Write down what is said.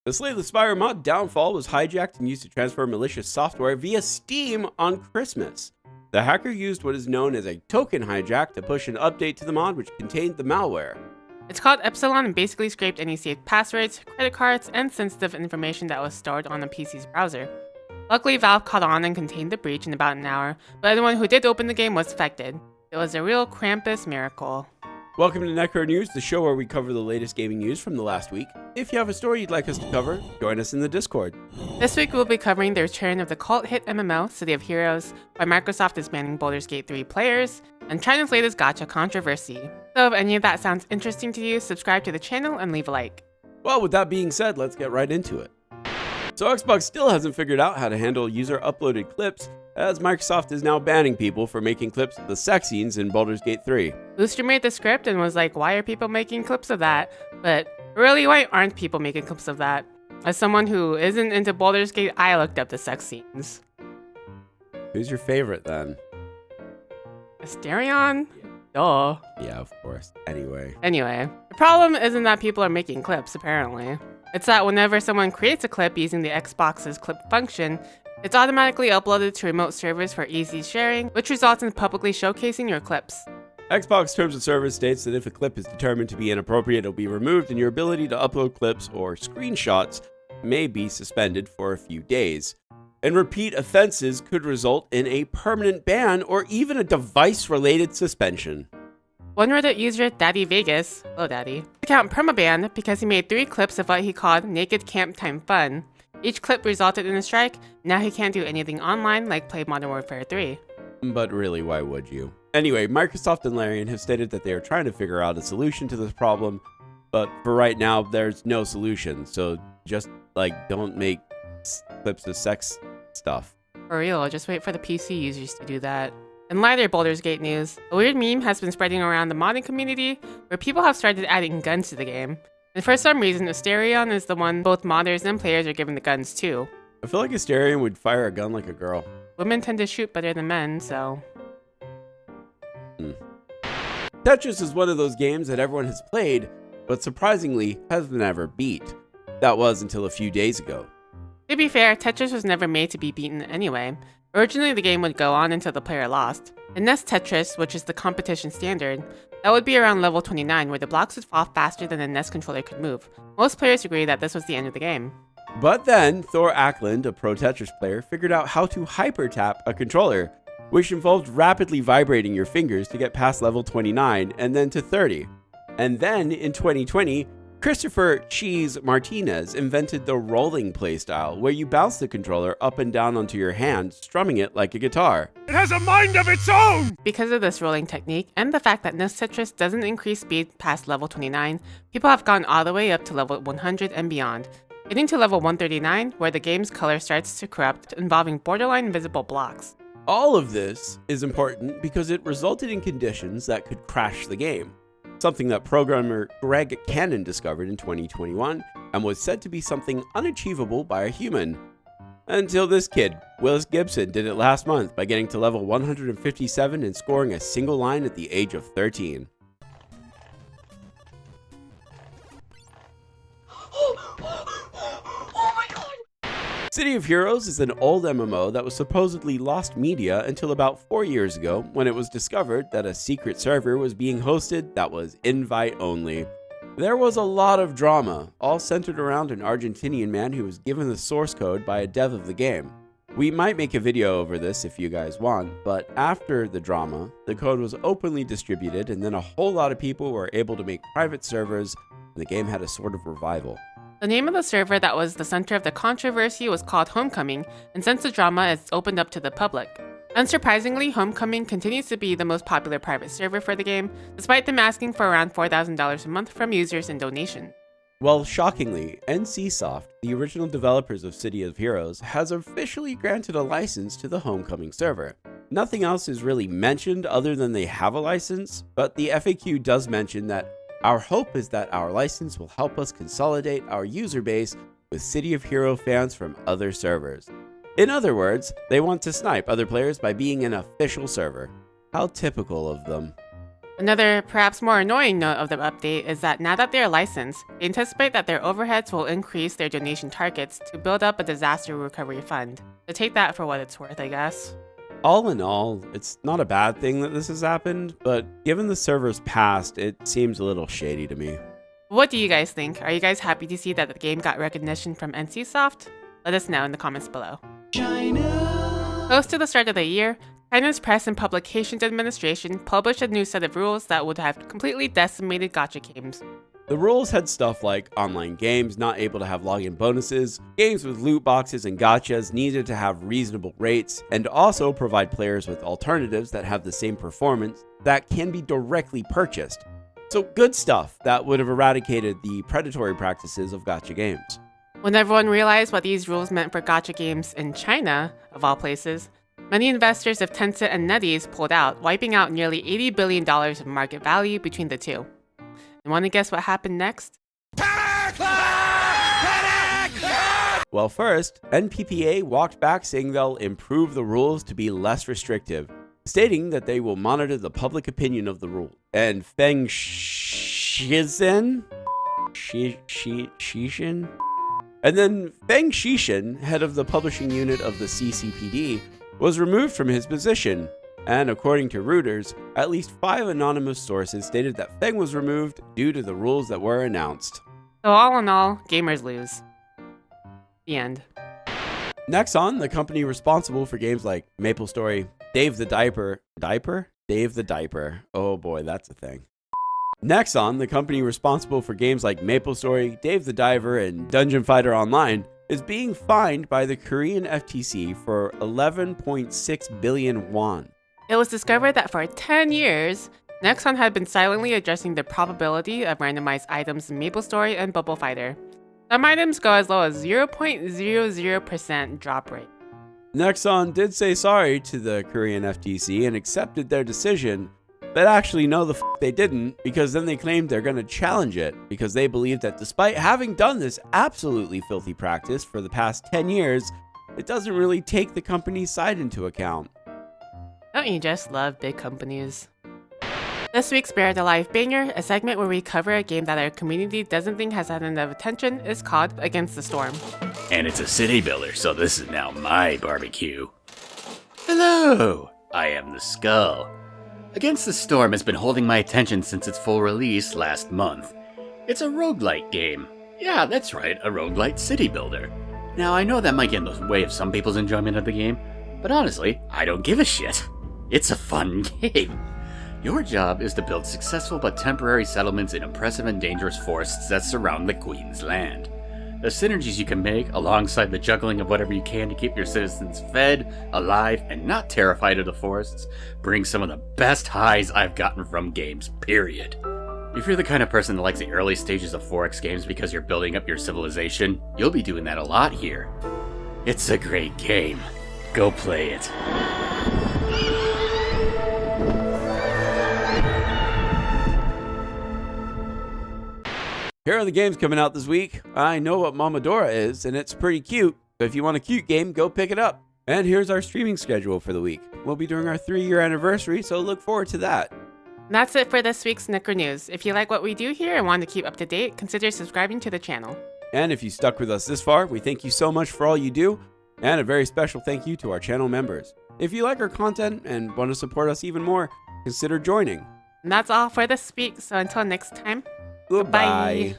The Slay the Spire mod Downfall was hijacked and used to transfer malicious software via Steam on Christmas. The hacker used what is known as a token hijack to push an update to the mod which contained the malware. It's called Epsilon and basically scraped any saved passwords, credit cards, and sensitive information that was stored on the PC's browser. Luckily, Valve caught on and contained the breach in about an hour, but anyone who did open the game was affected. It was a real Krampus miracle. Welcome to Necro News, the show where we cover the latest gaming news from the last week. If you have a story you'd like us to cover, join us in the Discord. This week we'll be covering the return of the cult hit MMO, City of Heroes, why Microsoft is banning Baldur's Gate 3 players, and China's latest gacha controversy. So if any of that sounds interesting to you, subscribe to the channel and leave a like. Well, with that being said, let's get right into it. So Xbox still hasn't figured out how to handle user-uploaded clips, as Microsoft is now banning people for making clips of the sex scenes in Baldur's Gate 3. Booster made the script and was like, why are people making clips of that? But really, why aren't people making clips of that? As someone who isn't into Baldur's Gate, I looked up the sex scenes. Who's your favorite then? Astarion? Duh. Yeah, of course. Anyway, the problem isn't that people are making clips, apparently. It's that whenever someone creates a clip using the Xbox's clip function, it's automatically uploaded to remote servers for easy sharing, which results in publicly showcasing your clips. Xbox Terms of Service states that if a clip is determined to be inappropriate, it'll be removed and your ability to upload clips or screenshots may be suspended for a few days. And repeat offenses could result in a permanent ban or even a device-related suspension. One Reddit user, Daddy Vegas, hello Daddy, account permabanned because he made 3 clips of what he called naked camp time fun. Each clip resulted in a strike. Now he can't do anything online like play Modern Warfare 3. But really, why would you? Anyway, Microsoft and Larian have stated that they are trying to figure out a solution to this problem, but for right now, there's no solution. So just, don't make clips of sex stuff. For real, just wait for the PC users to do that. In lighter Baldur's Gate news, a weird meme has been spreading around the modding community where people have started adding guns to the game. And for some reason, Astarion is the one both modders and players are giving the guns to. I feel like Astarion would fire a gun like a girl. Women tend to shoot better than men, so... Tetris is one of those games that everyone has played, but surprisingly has never beat. That was until a few days ago. To be fair, Tetris was never made to be beaten anyway. Originally, the game would go on until the player lost. In NES Tetris, which is the competition standard, that would be around level 29, where the blocks would fall faster than the NES controller could move. Most players agree that this was the end of the game. But then, Thor Ackland, a pro Tetris player, figured out how to hyper-tap a controller, which involved rapidly vibrating your fingers to get past level 29 and then to 30. And then, in 2020, Christopher Cheese Martinez invented the rolling playstyle, where you bounce the controller up and down onto your hand, strumming it like a guitar. It has a mind of its own! Because of this rolling technique, and the fact that NES Tetris doesn't increase speed past level 29, people have gone all the way up to level 100 and beyond, getting to level 139, where the game's color starts to corrupt, involving borderline invisible blocks. All of this is important because it resulted in conditions that could crash the game. Something that programmer Greg Cannon discovered in 2021 and was said to be something unachievable by a human. Until this kid, Willis Gibson, did it last month by getting to level 157 and scoring a single line at the age of 13. City of Heroes is an old MMO that was supposedly lost media until about 4 years ago when it was discovered that a secret server was being hosted that was invite only. There was a lot of drama, all centered around an Argentinian man who was given the source code by a dev of the game. We might make a video over this if you guys want, but after the drama, the code was openly distributed and then a whole lot of people were able to make private servers and the game had a sort of revival. The name of the server that was the center of the controversy was called Homecoming, and since the drama, it's opened up to the public. Unsurprisingly, Homecoming continues to be the most popular private server for the game, despite them asking for around $4,000 a month from users in donation. Well, shockingly, NCSoft, the original developers of City of Heroes, has officially granted a license to the Homecoming server. Nothing else is really mentioned other than they have a license, but the FAQ does mention that our hope is that our license will help us consolidate our user base with City of Hero fans from other servers. In other words, they want to snipe other players by being an official server. How typical of them. Another, perhaps more annoying note of the update is that now that they are licensed, they anticipate that their overheads will increase their donation targets to build up a disaster recovery fund. So take that for what it's worth, I guess. All in all, it's not a bad thing that this has happened, but given the server's past, it seems a little shady to me. What do you guys think? Are you guys happy to see that the game got recognition from NCSoft? Let us know in the comments below. Close to the start of the year, China's Press and Publications Administration published a new set of rules that would have completely decimated gacha games. The rules had stuff like online games not able to have login bonuses, games with loot boxes and gachas needed to have reasonable rates, and also provide players with alternatives that have the same performance that can be directly purchased. So good stuff that would have eradicated the predatory practices of gacha games. When everyone realized what these rules meant for gacha games in China, of all places, many investors of Tencent and NetEase pulled out, wiping out nearly $80 billion of market value between the two. And want to guess what happened next? Panic! Panic! Well, first, NPPA walked back saying they'll improve the rules to be less restrictive, stating that they will monitor the public opinion of the rule. And Feng Shizhen? Shishin? And then Feng Shishin, head of the publishing unit of the CCPD, was removed from his position. And according to Reuters, at least 5 anonymous sources stated that Feng was removed due to the rules that were announced. So all in all, gamers lose. The end. Nexon, the company responsible for games like MapleStory, Dave the Diaper. Dave the Diaper. Oh boy, that's a thing. Nexon, the company responsible for games like MapleStory, Dave the Diver, and Dungeon Fighter Online, is being fined by the Korean FTC for 11.6 billion won. It was discovered that for 10 years, Nexon had been silently addressing the probability of randomized items in MapleStory and Bubble Fighter. Some items go as low as 0.00% drop rate. Nexon did say sorry to the Korean FTC and accepted their decision, but actually no they didn't, because then they claimed they're going to challenge it because they believe that despite having done this absolutely filthy practice for the past 10 years, it doesn't really take the company's side into account. Don't you just love big companies? This week's Buried Alive Banger, a segment where we cover a game that our community doesn't think has had enough attention, is called Against the Storm. And it's a city builder, so this is now my barbecue. Hello, I am the Skull. Against the Storm has been holding my attention since its full release last month. It's a roguelite game. Yeah, that's right, a roguelite city builder. Now, I know that might get in the way of some people's enjoyment of the game, but honestly, I don't give a shit. It's a fun game. Your job is to build successful but temporary settlements in impressive and dangerous forests that surround the Queen's land. The synergies you can make, alongside the juggling of whatever you can to keep your citizens fed, alive, and not terrified of the forests, bring some of the best highs I've gotten from games, period. If you're the kind of person that likes the early stages of 4X games because you're building up your civilization, you'll be doing that a lot here. It's a great game. Go play it. Here are the games coming out this week. I know what Mamadora is, and it's pretty cute. So if you want a cute game, go pick it up. And here's our streaming schedule for the week. We'll be doing our 3-year anniversary, so look forward to that. That's it for this week's Necro News. If you like what we do here and want to keep up to date, consider subscribing to the channel. And if you stuck with us this far, we thank you so much for all you do. And a very special thank you to our channel members. If you like our content and want to support us even more, consider joining. And that's all for this week, so until next time, Goodbye.